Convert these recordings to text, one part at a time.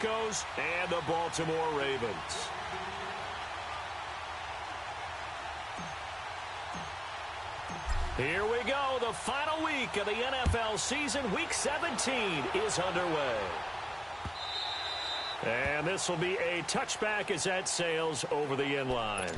Broncos and the Baltimore Ravens. Here we go. The final week of the NFL season. Week 17 is underway. And this will be a touchback as that sails over the end line.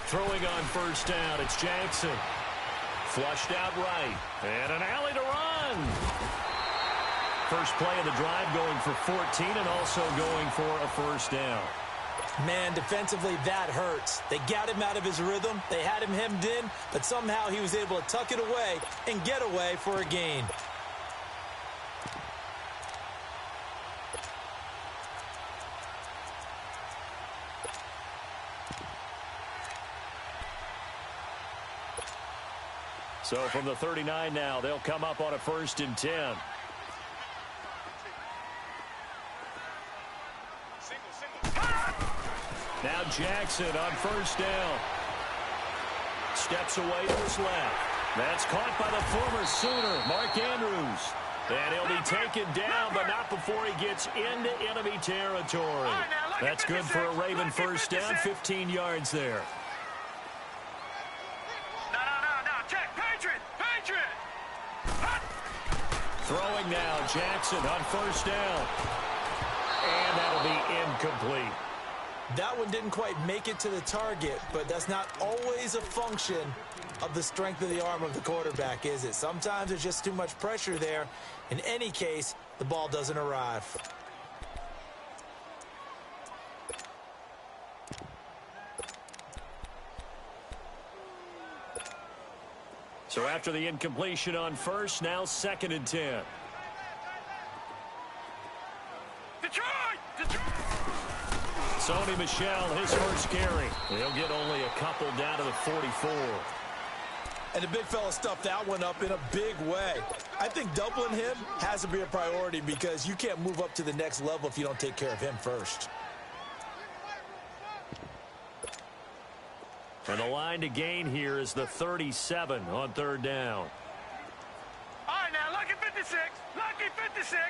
Throwing on first down, it's Jackson. Flushed out right. And an alley to run. First play of the drive going for 14 and also going for a first down. Man, defensively, that hurts. They got him out of his rhythm. They had him hemmed in, but somehow he was able to tuck it away and get away for a gain. So from the 39 now, they'll come up on a 1st and 10. Now Jackson on first down. Steps away to his left. That's caught by the former Sooner, Mark Andrews. And he'll be taken down, but not before he gets into enemy territory. That's good for a Raven first down, 15 yards there. Throwing now, Jackson on first down. And that'll be incomplete. That one didn't quite make it to the target, but that's not always a function of the strength of the arm of the quarterback, is it? Sometimes there's just too much pressure there. In any case, the ball doesn't arrive. So after the incompletion on first, now 2nd and 10. Detroit! Sony Michel, his first carry. He'll get only a couple down to the 44. And the big fella stuffed that one up in a big way. I think doubling him has to be a priority because you can't move up to the next level if you don't take care of him first. And the line to gain here is the 37 on 3rd down. All right, now, lucky 56. Lucky 56.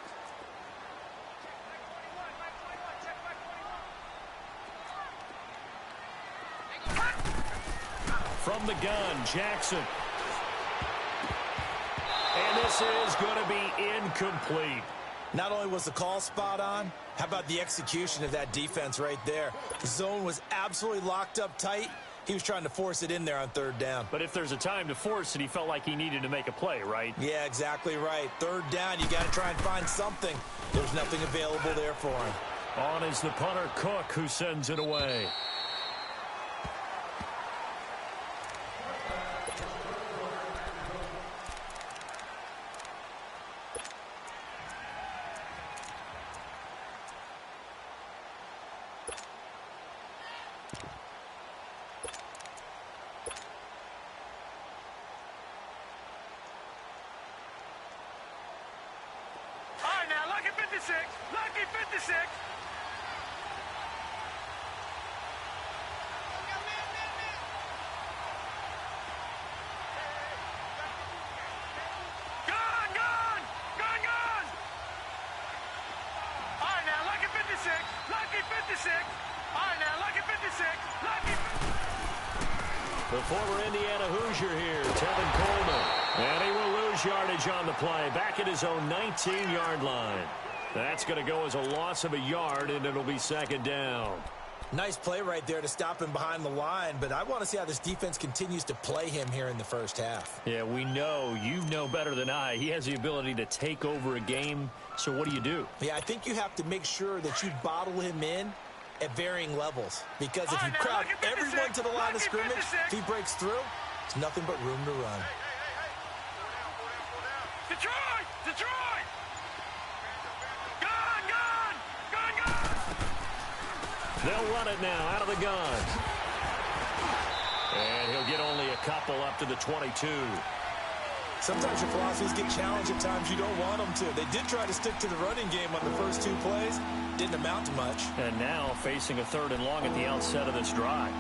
From the gun, Jackson. And this is going to be incomplete. Not only was the call spot on, how about the execution of that defense right there? The zone was absolutely locked up tight. He was trying to force it in there on 3rd down. But if there's a time to force it, he felt like he needed to make a play, right? Yeah, exactly right. 3rd down, you got to try and find something. There's nothing available there for him. On is the punter, Cook, who sends it away. Lucky 56. Gone! All right, now, lucky 56. Lucky 56. All right, now, lucky 56. Lucky. The former Indiana Hoosier here, Tevin Coleman. And he will lose yardage on the play. Back at his own 19-yard line. That's going to go as a loss of a yard, and it'll be 2nd down. Nice play right there to stop him behind the line, but I want to see how this defense continues to play him here in the first half. Yeah, we know. You know better than I. He has the ability to take over a game, so what do? Yeah, I think you have to make sure that you bottle him in at varying levels, because if you crowd everyone to the line of scrimmage, if he breaks through, it's nothing but room to run. Detroit! Detroit! Gun! Gun! Gun! Gun! They'll run it now out of the gun. And he'll get only a couple up to the 22. Sometimes your philosophies get challenged at times you don't want them to. They did try to stick to the running game on the first 2 plays. Didn't amount to much. And now facing a 3rd and long at the outset of this drive.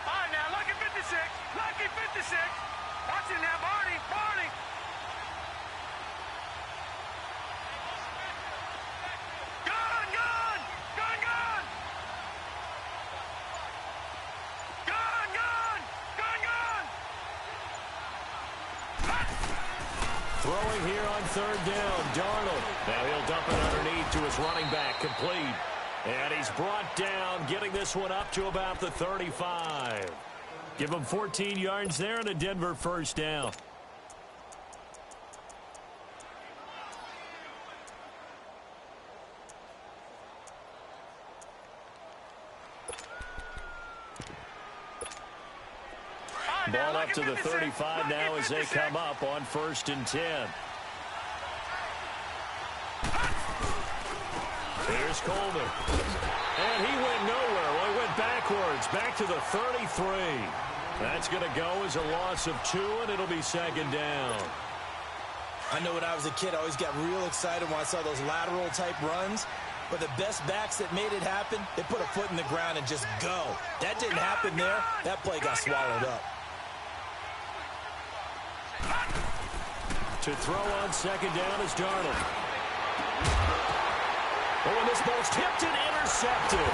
All right, now, lucky 56. Lucky 56. Watch it now, Barney. Barney. Gun! Gun! Gun! Gun! Gun! Gun! Gun! Gun! Throwing here on 3rd down, Darnold. Now he'll dump it underneath to his running back, complete. And he's brought down, getting this one up to about the 35. Give him 14 yards there and a Denver 1st down. Ball up to the 35 now as they come up on 1st and 10. Here's Coleman. And he went nowhere. Well, he went backwards, back to the 33. That's going to go as a loss of 2, and it'll be 2nd down. I know when I was a kid, I always got real excited when I saw those lateral-type runs. But the best backs that made it happen, they put a foot in the ground and just go. That didn't happen there. That play got swallowed up. To throw on 2nd down is Darnold. Oh, and this ball's tipped and intercepted.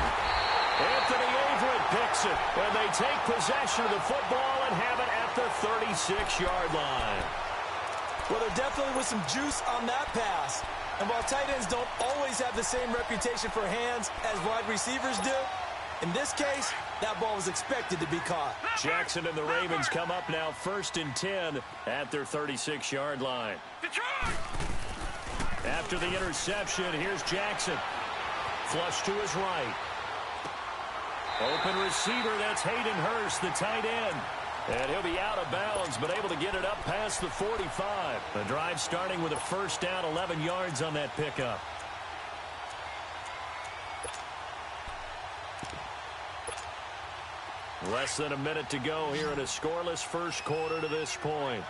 Anthony Averett picks it, and they take possession of the football and have it at the 36-yard line. Well, there definitely was some juice on that pass. And while tight ends don't always have the same reputation for hands as wide receivers do, in this case, that ball was expected to be caught. Jackson and the Ravens come up now 1st and 10 at their 36-yard line. Detroit! After the interception, here's Jackson. Flush to his right. Open receiver, that's Hayden Hurst, the tight end. And he'll be out of bounds, but able to get it up past the 45. The drive starting with a 1st down, 11 yards on that pickup. Less than a minute to go here in a scoreless 1st quarter to this point.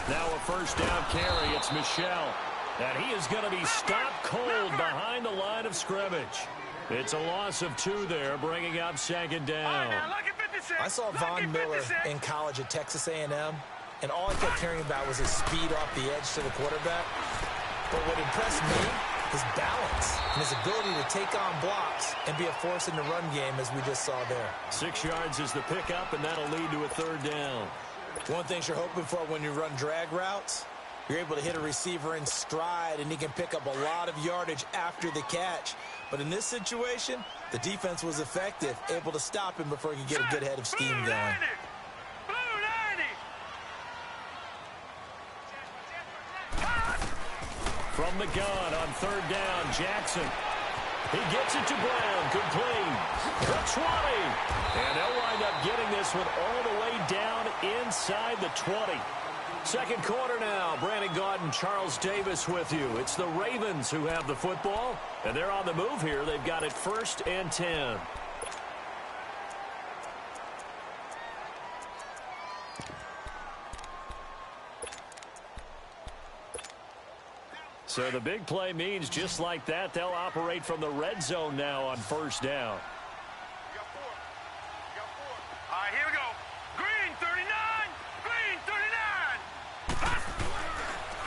Now a 1st down carry. It's Michel. And he is going to be stopped cold behind the line of scrimmage. It's a loss of 2 there, bringing up 2nd down. I saw Von Miller in college at Texas A&M, and all I kept hearing about was his speed off the edge to the quarterback. But what impressed me, his balance and his ability to take on blocks and be a force in the run game, as we just saw there. 6 yards is the pickup, and that'll lead to a 3rd down. One thing you're hoping for when you run drag routes, you're able to hit a receiver in stride, and he can pick up a lot of yardage after the catch. But in this situation, the defense was effective, able to stop him before he could get a good head of steam going. From the gun on 3rd down, Jackson. He gets it to Brown, complete. The 20. And they'll wind up getting this one all the way down inside the 20. 2nd quarter now. Brandon Gaudin, Charles Davis with you. It's the Ravens who have the football, and they're on the move here. They've got it 1st and 10. So the big play means just like that, they'll operate from the red zone now on 1st down. All right, here we go. Green 39. Green 39.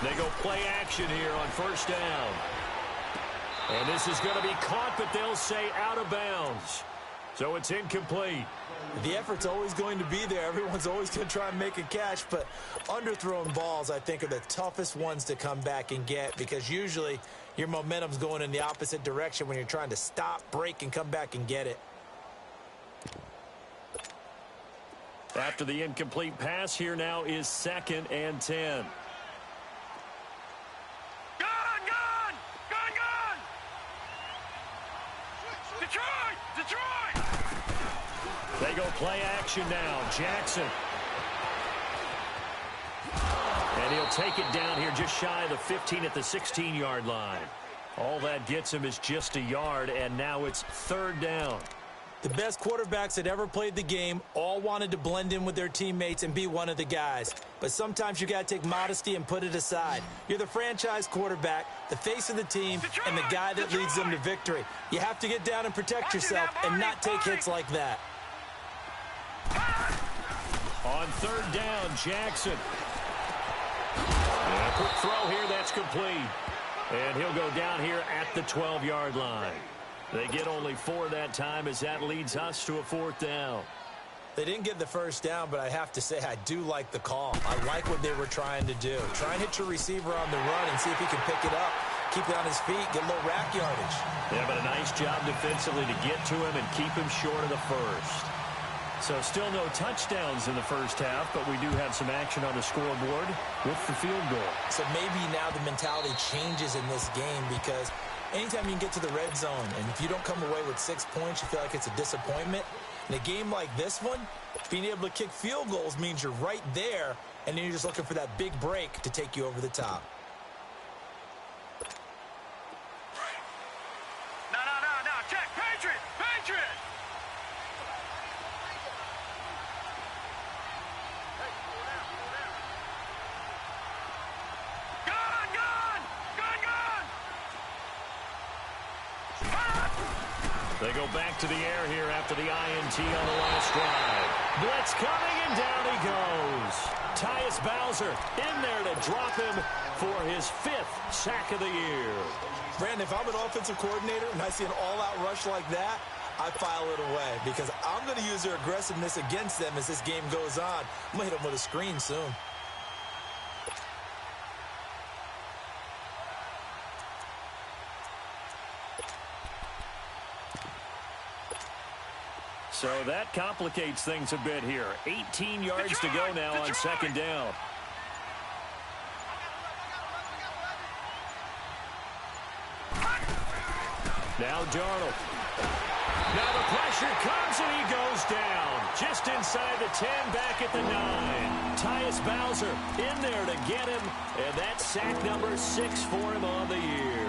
They go play action here on 1st down. And this is going to be caught, but they'll say out of bounds. So it's incomplete. The effort's always going to be there. Everyone's always going to try and make a catch, but underthrown balls, I think, are the toughest ones to come back and get, because usually your momentum's going in the opposite direction when you're trying to stop, break, and come back and get it. After the incomplete pass, here now is 2nd and 10. Gun! Gun! Gun! Gun! Detroit! Detroit! They go play action now. Jackson. And he'll take it down here just shy of the 15 at the 16-yard line. All that gets him is just a yard, and now it's third down. The best quarterbacks that ever played the game all wanted to blend in with their teammates and be one of the guys. But sometimes you got to take modesty and put it aside. You're the franchise quarterback, the face of the team, and the guy that leads them to victory. You have to get down and protect yourself and not take hits like that. On third down, Jackson. And a quick throw here, that's complete. And he'll go down here at the 12-yard line. They get only 4 that time as that leads us to a fourth down. They didn't get the first down, but I have to say I do like the call. I like what they were trying to do. Try and hit your receiver on the run and see if he can pick it up, keep it on his feet, get a little rack yardage. Yeah, but a nice job defensively to get to him and keep him short of the first. So still no touchdowns in the first half, but we do have some action on the scoreboard with the field goal. So maybe now the mentality changes in this game because anytime you can get to the red zone, and if you don't come away with 6 points, you feel like it's a disappointment. In a game like this one, being able to kick field goals means you're right there, and then you're just looking for that big break to take you over the top. No, check, Patriot! Patriot! They go back to the air here after the INT on the last drive. Blitz coming, and down he goes. Tyus Bowser in there to drop him for his 5th sack of the year. Brandon, if I'm an offensive coordinator and I see an all-out rush like that, I file it away because I'm going to use their aggressiveness against them as this game goes on. I'm going to hit them with a screen soon. So that complicates things a bit here. 18 yards to go now on second down. Now Darnold. Now the pressure comes and he goes down. Just inside the 10, back at the 9. Tyus Bowser in there to get him. And that's sack number 6 for him on the year.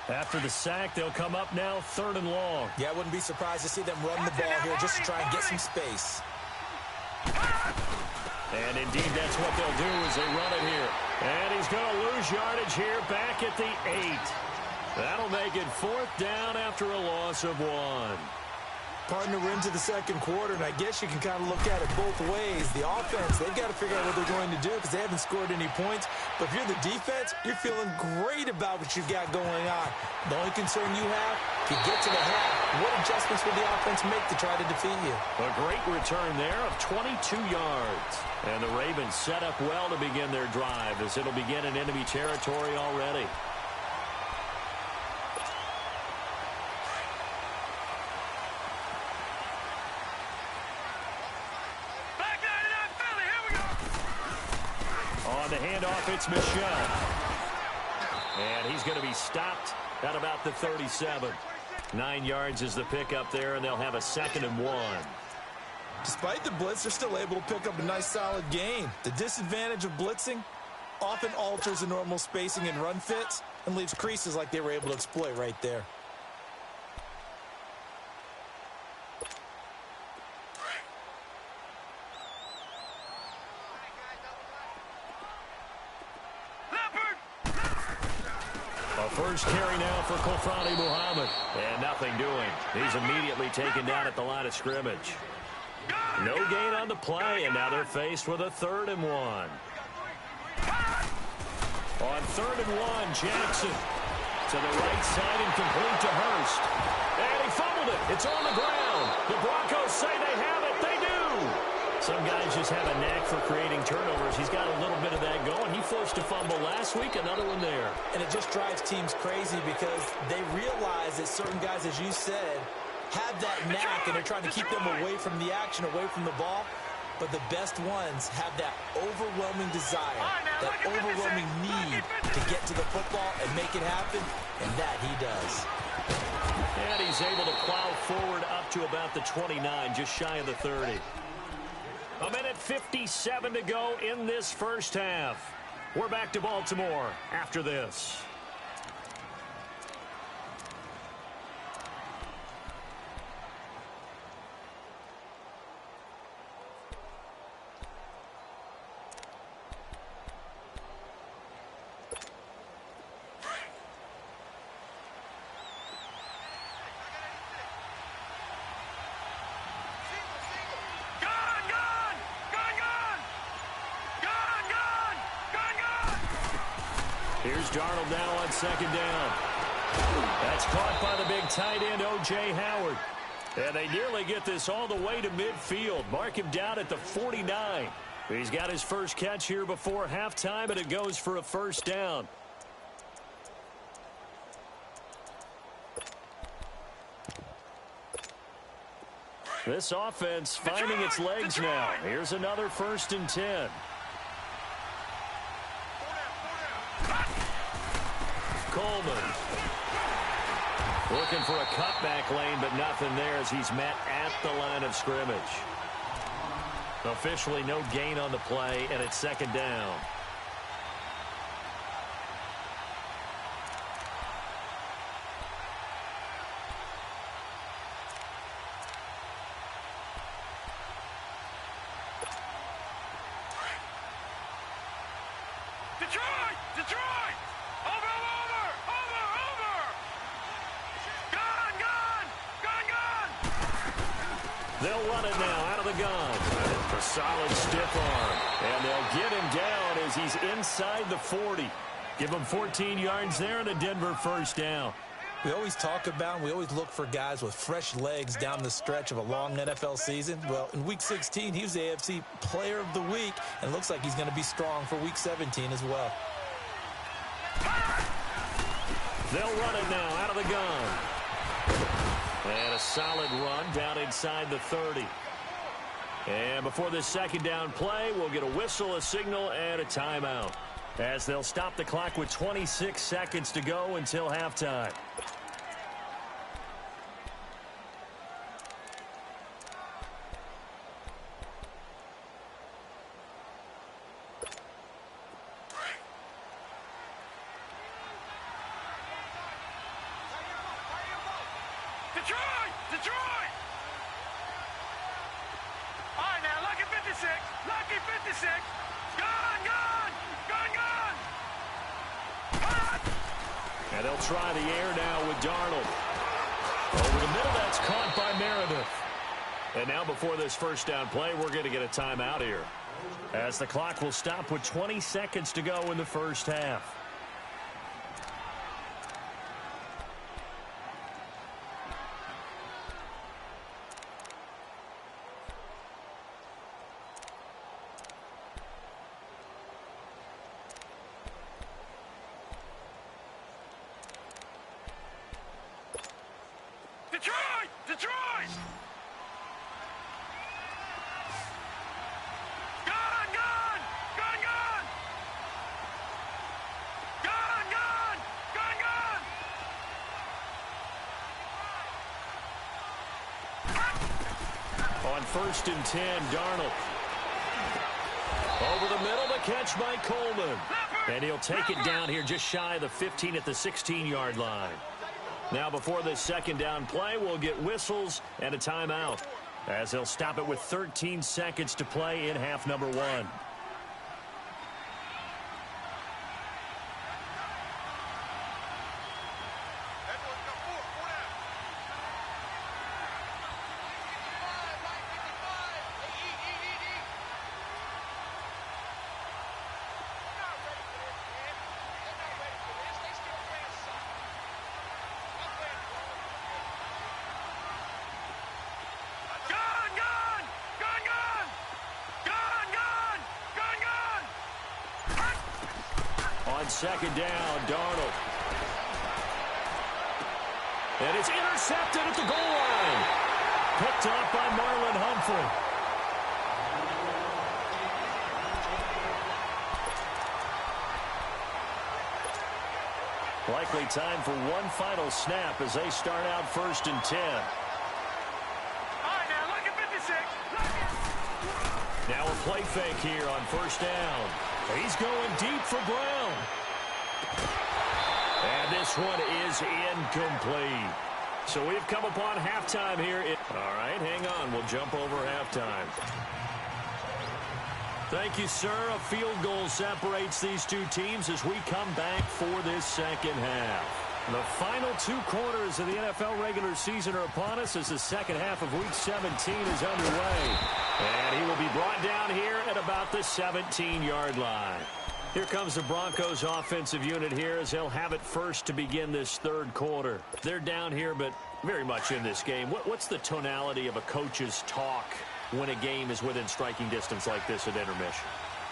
After the sack, they'll come up now 3rd and long. Yeah, I wouldn't be surprised to see them run the ball here just to try and get some space. And indeed, that's what they'll do as they run it here. And he's going to lose yardage here back at the 8. That'll make it 4th down after a loss of 1. Partner, we're into the second quarter, and I guess you can kind of look at it both ways. The offense, they've got to figure out what they're going to do because they haven't scored any points. But if you're the defense, you're feeling great about what you've got going on. The only concern you have, if you get to the half, what adjustments will the offense make to try to defeat you? A great return there of 22 yards. And the Ravens set up well to begin their drive as it'll begin in enemy territory already. On the handoff, it's Michel. And he's going to be stopped at about the 37. 9 yards is the pickup there, and they'll have a 2nd and 1. Despite the blitz, they're still able to pick up a nice, solid gain. The disadvantage of blitzing often alters the normal spacing and run fits and leaves creases like they were able to exploit right there. First carry now for Kofrani Muhammad. And nothing doing. He's immediately taken down at the line of scrimmage. No gain on the play, and now they're faced with a 3rd and 1. On 3rd and 1, Jackson to the right side and complete to Hurst. And he fumbled it. It's on the ground. The Broncos say they have it. They do. Some guys just have a knack for creating turnovers. He's got a little bit of that going. He forced a fumble last week, another one there. And it just drives teams crazy because they realize that certain guys, as you said, have that knack, and they're trying to keep them away from the action, away from the ball. but the best ones have that overwhelming desire, that overwhelming need to get to the football and make it happen, and that he does. And he's able to plow forward up to about the 29, just shy of the 30. A minute 57 to go in this first half. We're back to Baltimore after this. Here's Darnold now on second down. That's caught by the big tight end, O.J. Howard. And they nearly get this all the way to midfield. Mark him down at the 49. He's got his first catch here before halftime, and it goes for a first down. This offense finding its legs now. Here's another 1st and 10. Coleman looking for a cutback lane, but nothing there as he's met at the line of scrimmage. Officially no gain on the play, and it's second down. Detroit! Over! Gone! They'll run it now out of the gun. A solid stiff arm. And they'll get him down as he's inside the 40. Give him 14 yards there and a Denver first down. We always talk about and we always look for guys with fresh legs down the stretch of a long NFL season. Well, in Week 16, he was the AFC Player of the Week, and looks like he's going to be strong for Week 17 as well. They'll run it now out of the gun. And a solid run down inside the 30. And before this second down play, we'll get a whistle, a signal, and a timeout, as they'll stop the clock with 26 seconds to go until halftime. Detroit! All right, now, lucky 56. Gone! And they'll try the air now with Darnold. Over the middle, that's caught by Meredith. And now before this first down play, we're going to get a timeout here, as the clock will stop with 20 seconds to go in the first half. Detroit! Gone! On 1st and 10, Darnold. Over the middle, the catch by Coleman. And he'll take it down here just shy of the 15 at the 16-yard line. Now before this second down play, we'll get whistles and a timeout, as they'll stop it with 13 seconds to play in half number 1. On second down, Darnold. And it's intercepted at the goal line. Picked off by Marlon Humphrey. Likely time for one final snap as they start out 1st and 10. All right, now look at 56. Now a play fake here on 1st down. He's going deep for Brown. And this one is incomplete. So we've come upon halftime here. All right, hang on. We'll jump over halftime. Thank you, sir. A field goal separates these two teams as we come back for this second half. The final 2 quarters of the NFL regular season are upon us as the second half of Week 17 is underway. And he will be brought down here at about the 17-yard line. Here comes the Broncos offensive unit here as they'll have it first to begin this 3rd quarter. They're down here, but very much in this game. What's the tonality of a coach's talk when a game is within striking distance like this at intermission?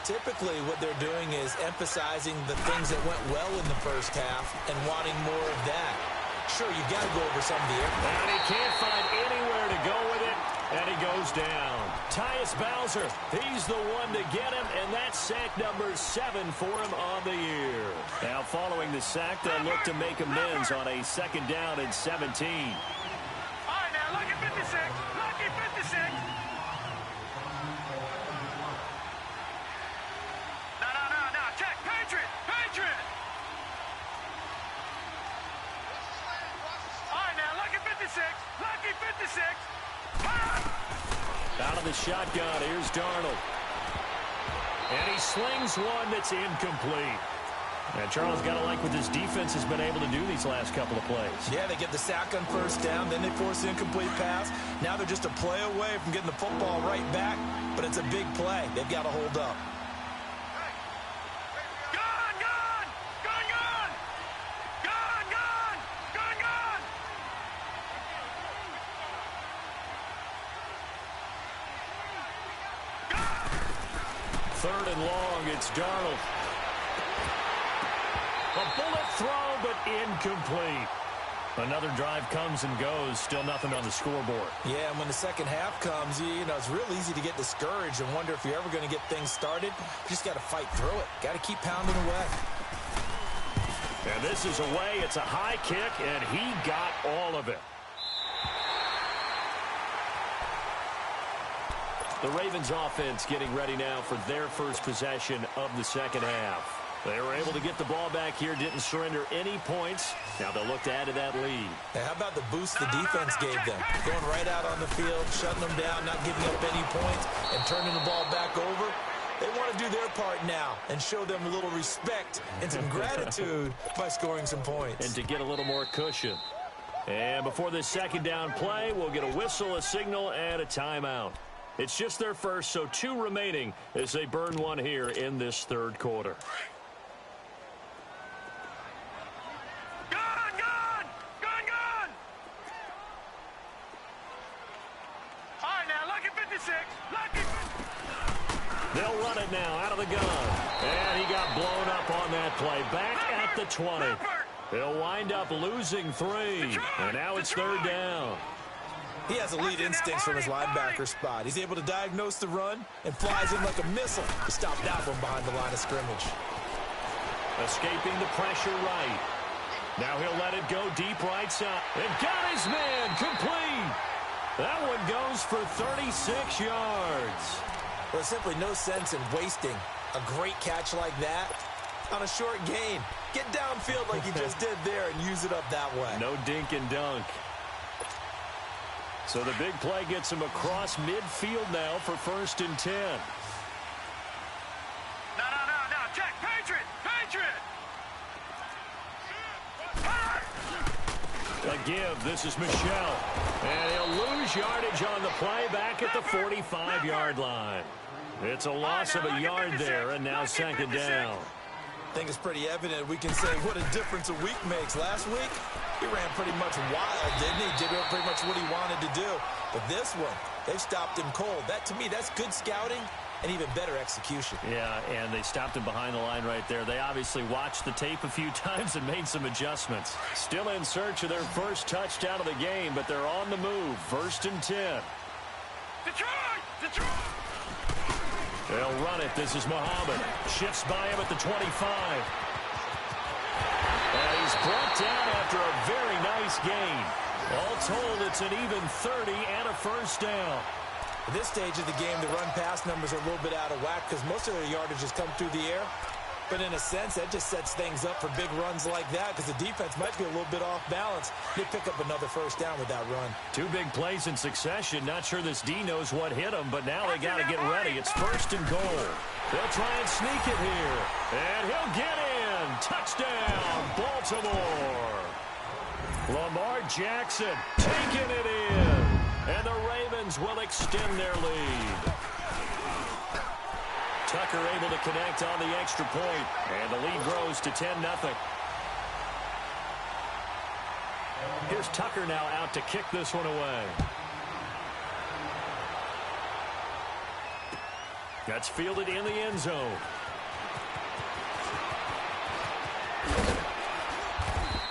Typically, what they're doing is emphasizing the things that went well in the first half and wanting more of that. Sure, you got to go over some of the air. And he can't find anywhere to go with it, and he goes down. Tyus Bowser, he's the one to get him, and that's sack number 7 for him on the year. Now, following the sack, they'll look to make amends on a 2nd down and 17. All right, now look at 56. Lucky 56. No. Check. Patriot. All right, now look at 56. Lucky 56. Out of the shotgun, here's Darnold. And he slings one that's incomplete. And Charles, got to like what this defense has been able to do these last couple of plays. Yeah, they get the sack on 1st down, then they force the incomplete pass. Now they're just a play away from getting the football right back, but it's a big play. They've got to hold up. Third and long, it's Darnold. A bullet throw, but incomplete. Another drive comes and goes. Still nothing on the scoreboard. Yeah, and when the second half comes, you know, it's real easy to get discouraged and wonder if you're ever going to get things started. You just got to fight through it. Got to keep pounding away. And this is away. It's a high kick, and he got all of it. The Ravens offense getting ready now for their first possession of the second half. They were able to get the ball back here, didn't surrender any points. Now they'll look to add to that lead. Now, how about the boost the defense gave them? Going right out on the field, shutting them down, not giving up any points, and turning the ball back over. They want to do their part now and show them a little respect and some gratitude by scoring some points. And to get a little more cushion. And before this 2nd down play, we'll get a whistle, a signal, and a timeout. It's just their first, so 2 remaining as they burn one here in this 3rd quarter. Gone! All right, now look at 56. They'll run it now out of the gun. And he got blown up on that play. Back at the 20. They'll wind up losing 3. And now it's 3rd down. He has elite instincts from his linebacker spot. He's able to diagnose the run and flies in like a missile to stop that one behind the line of scrimmage. Escaping the pressure right. Now he'll let it go deep right side. And got his man complete. That one goes for 36 yards. There's simply no sense in wasting a great catch like that on a short gain. Get downfield like he just did there and use it up that way. No dink and dunk. So the big play gets him across midfield now for 1st and 10. No. Check. Patriot. A give. This is Michelle. And he'll lose yardage on the play back at the 45-yard line. It's a loss of a yard there, and now 2nd down. I think it's pretty evident we can say what a difference a week makes. Last week, he ran pretty much wild, didn't he? Did pretty much what he wanted to do. But this one, they've stopped him cold. That, to me, that's good scouting and even better execution. Yeah, and they stopped him behind the line right there. They obviously watched the tape a few times and made some adjustments. Still in search of their first touchdown of the game, but they're on the move. 1st and 10. Detroit! They'll run it. This is Muhammad. Shifts by him at the 25. And he he's brought down after a very nice gain. All told, it's an even 30 and a first down. At this stage of the game, the run-pass numbers are a little bit out of whack because most of their yardage has come through the air. But in a sense, that just sets things up for big runs like that because the defense might be a little bit off balance. They pick up another first down with that run. Two big plays in succession. Not sure this D knows what hit him, but now they got to get ready. It's first and goal. They'll try and sneak it here. And he'll get in. Touchdown, Baltimore. Lamar Jackson taking it in. And the Ravens will extend their lead. Tucker able to connect on the extra point, and the lead grows to 10-0. Here's Tucker now out to kick this one away. That's fielded in the end zone.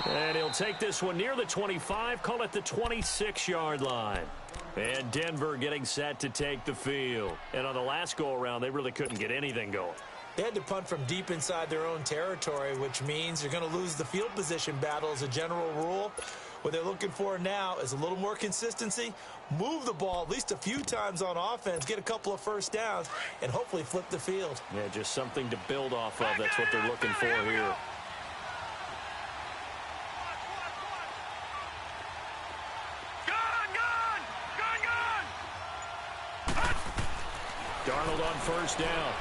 And he'll take this one near the 25, call it the 26-yard line. And Denver getting set to take the field. And on the last go-around, they really couldn't get anything going. They had to punt from deep inside their own territory, which means you're going to lose the field position battle as a general rule. What they're looking for now is a little more consistency, move the ball at least a few times on offense, get a couple of first downs, and hopefully flip the field. Yeah, just something to build off of. That's what they're looking for here. Darnold on first down.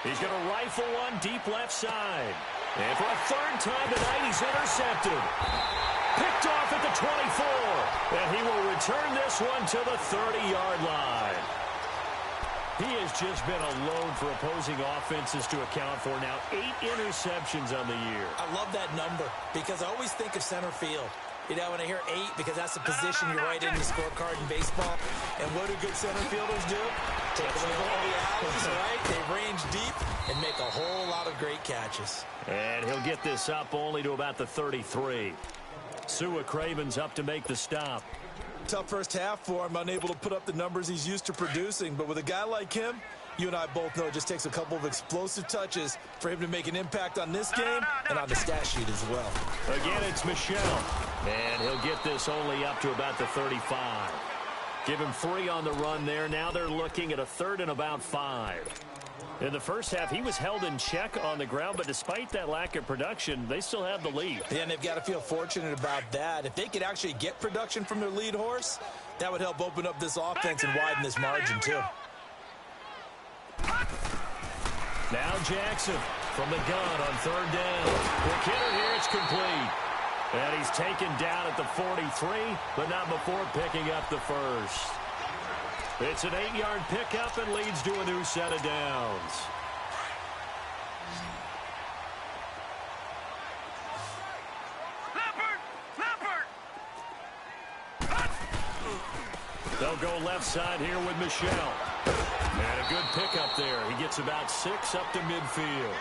He's going to rifle one deep left side. And for a third time tonight, he's intercepted. Picked off at the 24. And he will return this one to the 30-yard line. He has just been a load for opposing offenses to account for now. 8 interceptions on the year. I love that number because I always think of center field. You know, when I hear 8, because that's the position you write in the scorecard in baseball. And what do good center fielders do? Take away all the alleys, right? They range deep and make a whole lot of great catches. And he'll get this up only to about the 33. Sua Craven's up to make the stop. Tough first half for him, unable to put up the numbers he's used to producing. But with a guy like him, you and I both know it just takes a couple of explosive touches for him to make an impact on this game and on the stat sheet as well. Again, it's Michel. And he'll get this only up to about the 35. Give him 3 on the run there. Now they're looking at a 3rd and about 5. In the first half, he was held in check on the ground, but despite that lack of production, they still have the lead. Yeah, and they've got to feel fortunate about that. If they could actually get production from their lead horse, that would help open up this offense and widen this margin too. Now Jackson from the gun on 3rd down. The hitter here, it's complete. And he's taken down at the 43, but not before picking up the first. It's an 8-yard pickup and leads to a new set of downs. They'll go left side here with Michel. And a good pickup there. He gets about 6 up to midfield.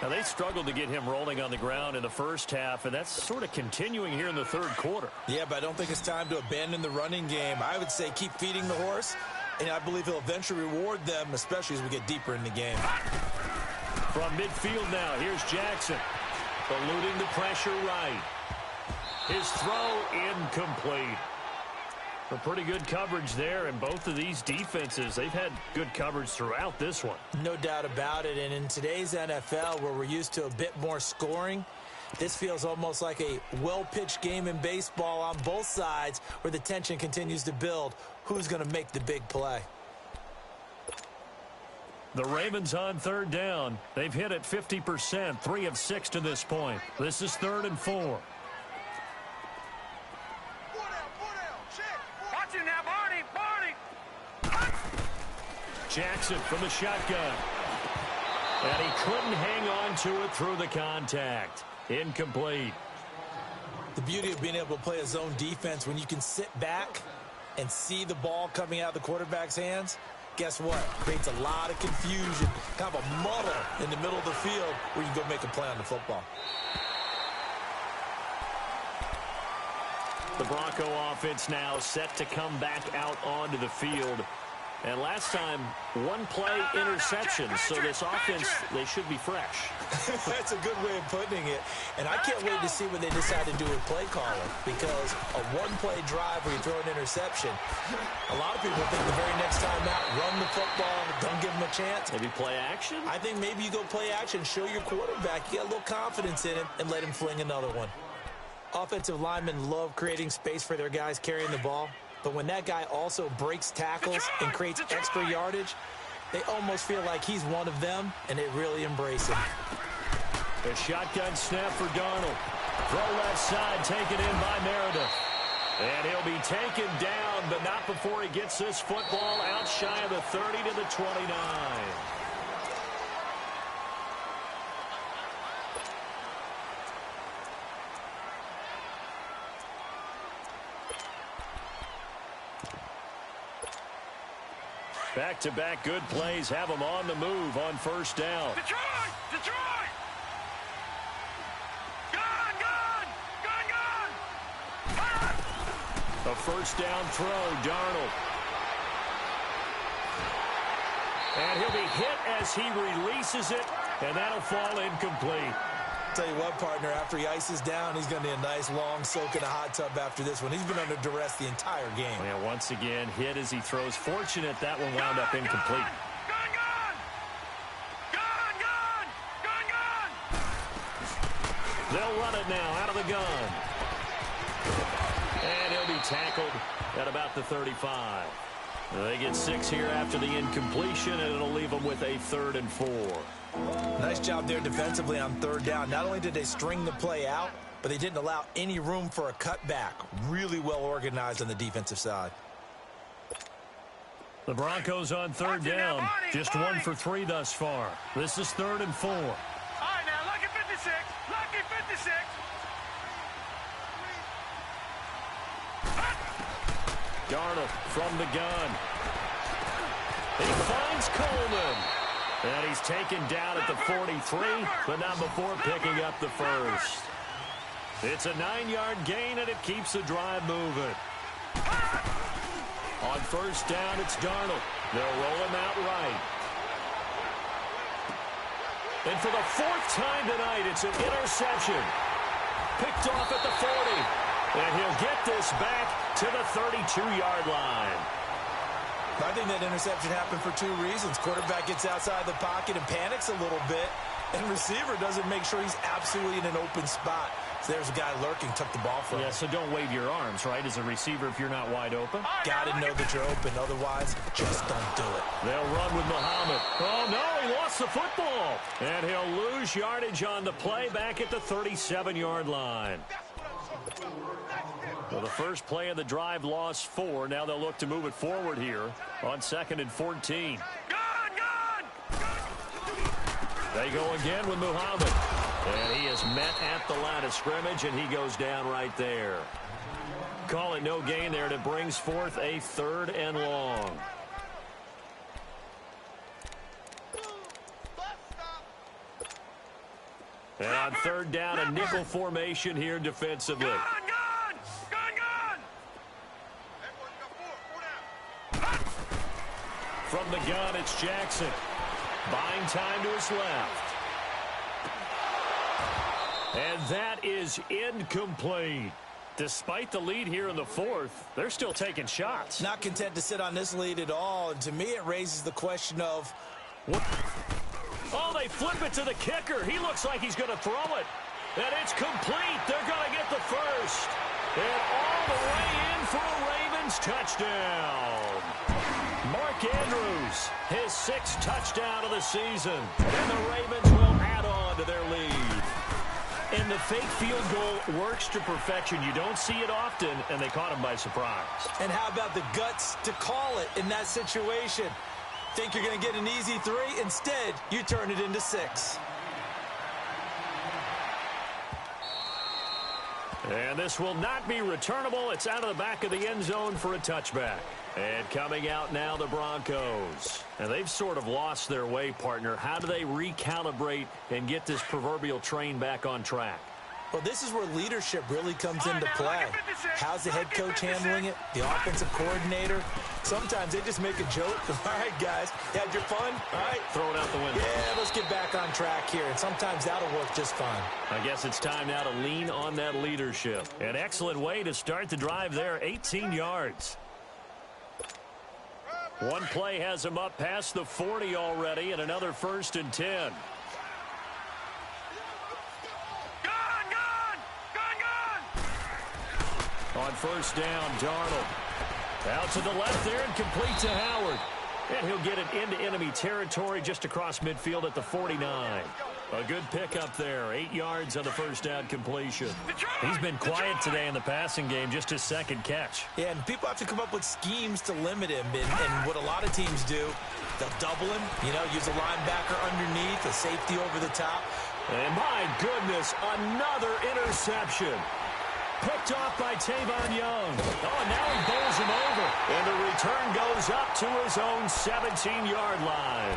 Now, they struggled to get him rolling on the ground in the first half, and that's sort of continuing here in the 3rd quarter. Yeah, but I don't think it's time to abandon the running game. I would say keep feeding the horse, and I believe he'll eventually reward them, especially as we get deeper in the game. From midfield now, here's Jackson. Eluding the pressure right. His throw incomplete. A pretty good coverage there, and both of these defenses, they've had good coverage throughout this one. No doubt about it, and in today's NFL, where we're used to a bit more scoring, this feels almost like a well-pitched game in baseball on both sides where the tension continues to build. Who's going to make the big play? The Ravens on 3rd down. They've hit it 50%, 3 of 6 to this point. This is 3rd and 4. Jackson from the shotgun. And he couldn't hang on to it through the contact. Incomplete. The beauty of being able to play a zone defense when you can sit back and see the ball coming out of the quarterback's hands, guess what? Creates a lot of confusion, kind of a muddle in the middle of the field where you can go make a play on the football. The Bronco offense now set to come back out onto the field. And last time, one play interception. So this offense, they should be fresh. That's a good way of putting it. And I can't wait to see what they decide to do with play calling, because a one-play drive where you throw an interception, a lot of people think the very next time out, run the football, don't give them a chance. Maybe play action? I think maybe you go play action, show your quarterback you got a little confidence in him, and let him fling another one. Offensive linemen love creating space for their guys carrying the ball, but when that guy also breaks tackles and creates extra yardage, they almost feel like he's one of them, and they really embrace him. A shotgun snap for Darnold. Throw left side, taken in by Meredith. And he'll be taken down, but not before he gets this football out shy of the 30 to the 29. Back-to-back good plays have them on the move on first down. Detroit! Detroit! Gone! Gone! Gone! Gone! Ah! A first down throw, Darnold. And he'll be hit as he releases it, and that'll fall incomplete. Tell you what, partner, after he ices down, he's going to need a nice long soak in a hot tub after this one. He's been under duress the entire game. Yeah, once again, hit as he throws. Fortunate that one wound up incomplete. Gone! Gone! Gone! Gone! Gone! Gone! They'll run it now out of the gun. And he'll be tackled at about the 35. They get 6 here after the incompletion, and it'll leave them with a 3rd and 4. Nice job there defensively on third down. Not only did they string the play out, but they didn't allow any room for a cutback. Really well organized on the defensive side. The Broncos on third down. Just 1 for 3 thus far. This is 3rd and 4. All right, now, lucky 56. Lucky 56. Darnold from the gun. He finds Coleman. And he's taken down at the 43, but not before picking up the first. It's a 9-yard gain, and it keeps the drive moving. On first down, it's Darnold. They'll roll him out right. And for the 4th time tonight, it's an interception. Picked off at the 40. And he'll get this back to the 32-yard line. I think that interception happened for 2 reasons. Quarterback gets outside the pocket and panics a little bit, and receiver doesn't make sure he's absolutely in an open spot. So there's a guy lurking, took the ball from him. Yeah, so don't wave your arms, right, as a receiver if you're not wide open. Got to know that you're open. Otherwise, just don't do it. They'll run with Muhammad. Oh, no, he lost the football. And he'll lose yardage on the play back at the 37-yard line. Well, the first play of the drive lost 4. Now they'll look to move it forward here on 2nd and 14. They go again with Muhammad. And he is met at the line of scrimmage, and he goes down right there. Call it no gain there, and it brings forth a 3rd and long. And on 3rd down, a nickel formation here defensively. From the gun, it's Jackson. Buying time to his left. And that is incomplete. Despite the lead here in the 4th, they're still taking shots. Not content to sit on this lead at all. And to me, it raises the question of what. Oh, they flip it to the kicker. He looks like he's going to throw it. And it's complete. They're going to get the first. And all the way in for a Ravens touchdown. Mark Andrews, his 6th touchdown of the season. And the Ravens will add on to their lead. And the fake field goal works to perfection. You don't see it often, and they caught him by surprise. And how about the guts to call it in that situation? Think you're going to get an easy 3? Instead, you turn it into 6. And this will not be returnable. It's out of the back of the end zone for a touchback. And coming out now, the Broncos. And they've sort of lost their way, partner. How do they recalibrate and get this proverbial train back on track? Well, this is where leadership really comes into play. How's the head coach handling it? The offensive coordinator? Sometimes they just make a joke. All right, guys, you had your fun? All right. Throw it out the window. Yeah, let's get back on track here, and sometimes that'll work just fine. I guess it's time now to lean on that leadership. An excellent way to start the drive there, 18 yards. One play has him up past the 40 already, and another 1st and 10. On 1st down, Darnold. Out to the left there and complete to Howard. And he'll get it into enemy territory just across midfield at the 49. A good pickup there. 8 yards on the 1st down completion. He's been quiet today in the passing game, just his 2nd catch. Yeah, and people have to come up with schemes to limit him. And what a lot of teams do, they'll double him, use a linebacker underneath, a safety over the top. And my goodness, another interception. Picked off by Tavon Young. Oh, and now he bowls him over. And the return goes up to his own 17-yard line.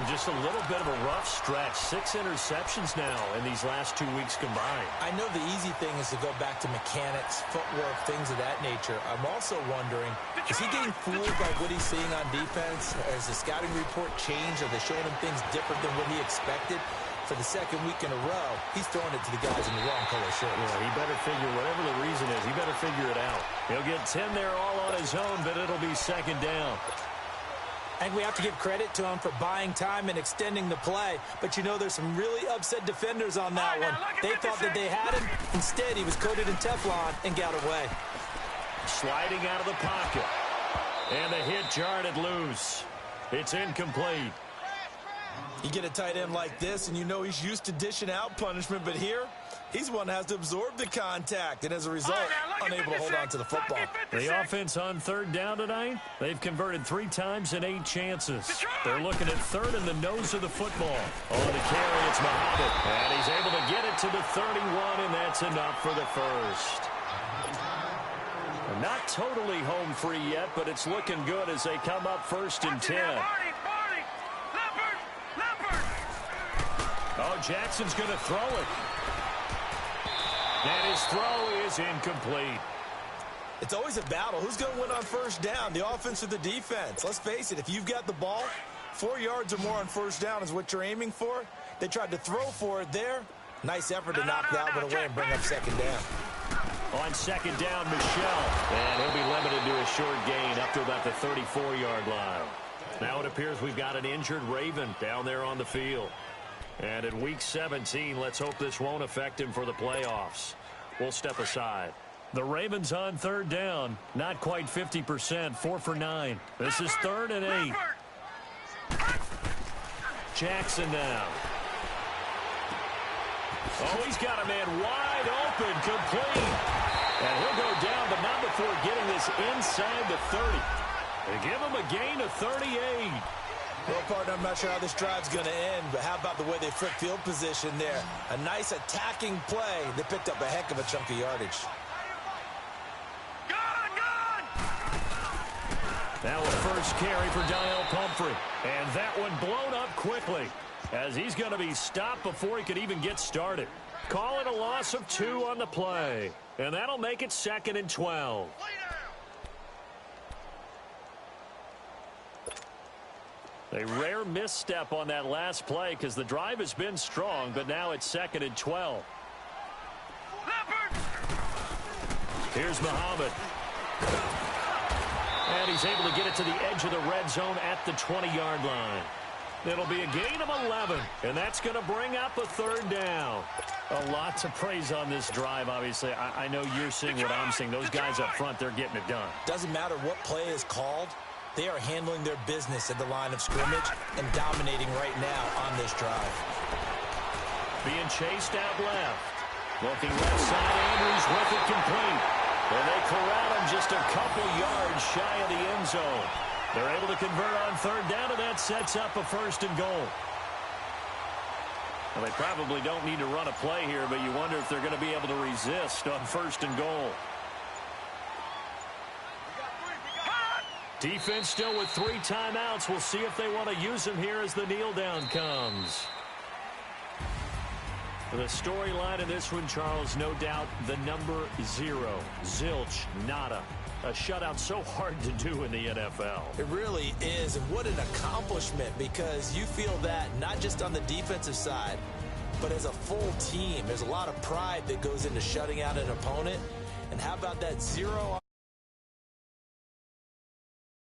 Just a little bit of a rough stretch. 6 interceptions now in these last 2 weeks combined. I know the easy thing is to go back to mechanics, footwork, things of that nature. I'm also wondering, is he getting fooled by what he's seeing on defense? Has the scouting report changed? Are they showing him things different than what he expected? For the 2nd week in a row, he's throwing it to the guys in the wrong color shirts. Yeah, he better figure, whatever the reason is, he better figure it out. He'll get 10 there all on his own, but it'll be 2nd down. And we have to give credit to him for buying time and extending the play. But there's some really upset defenders on that one. They thought that they had him. Instead, he was coated in Teflon and got away. Sliding out of the pocket. And the hit jarred it loose. It's incomplete. You get a tight end like this, and he's used to dishing out punishment. But here, he's one that has to absorb the contact. And as a result, unable to hold on to the football. The offense on 3rd down tonight, they've converted 3 times in 8 chances. They're looking at 3rd in the nose of the football. On the carry, it's Muhammad. And he's able to get it to the 31, and that's enough for the 1st. Not totally home free yet, but it's looking good as they come up 1st and 10. Oh, Jackson's going to throw it. And his throw is incomplete. It's always a battle. Who's going to win on 1st down, the offense or the defense? Let's face it, if you've got the ball, 4 yards or more on 1st down is what you're aiming for. They tried to throw for it there. Nice effort to knock that one away and bring up 2nd down. On 2nd down, Michelle. And he'll be limited to a short gain up to about the 34-yard line. Now it appears we've got an injured Raven down there on the field. And in Week 17, let's hope this won't affect him for the playoffs. We'll step aside. The Ravens on 3rd down. Not quite 50%, 4 for 9. This is 3rd and 8. Jackson now. Oh, he's got a man wide open, complete. And he'll go down, but not before getting this inside the 30. They give him a gain of 38. Well, partner, I'm not sure how this drive's going to end, but how about the way they flip field position there? A nice attacking play. They picked up a heck of a chunk of yardage. Now a 1st carry for Daniel Pumphrey. And that one blown up quickly as he's going to be stopped before he could even get started. Call it a loss of 2 on the play. And that'll make it 2nd and 12. A rare misstep on that last play because the drive has been strong, but now it's 2nd and 12. Here's Muhammad. And he's able to get it to the edge of the red zone at the 20-yard line. It'll be a gain of 11, and that's going to bring up a 3rd down. A lot to praise on this drive, obviously. I know you're seeing what I'm seeing. Those guys up front, they're getting it done. Doesn't matter what play is called. They are handling their business at the line of scrimmage and dominating right now on this drive. Being chased out left. Looking left side, Andrews with it complete. And they corral him just a couple yards shy of the end zone. They're able to convert on 3rd down, and that sets up a 1st and goal. Well, they probably don't need to run a play here, but you wonder if they're going to be able to resist on 1st and goal. Defense still with 3 timeouts. We'll see if they want to use them here as the kneel down comes. The storyline in this one, Charles, no doubt the number 0. Zilch, nada. A shutout so hard to do in the NFL. It really is, and what an accomplishment, because you feel that not just on the defensive side, but as a full team. There's a lot of pride that goes into shutting out an opponent. And how about that 0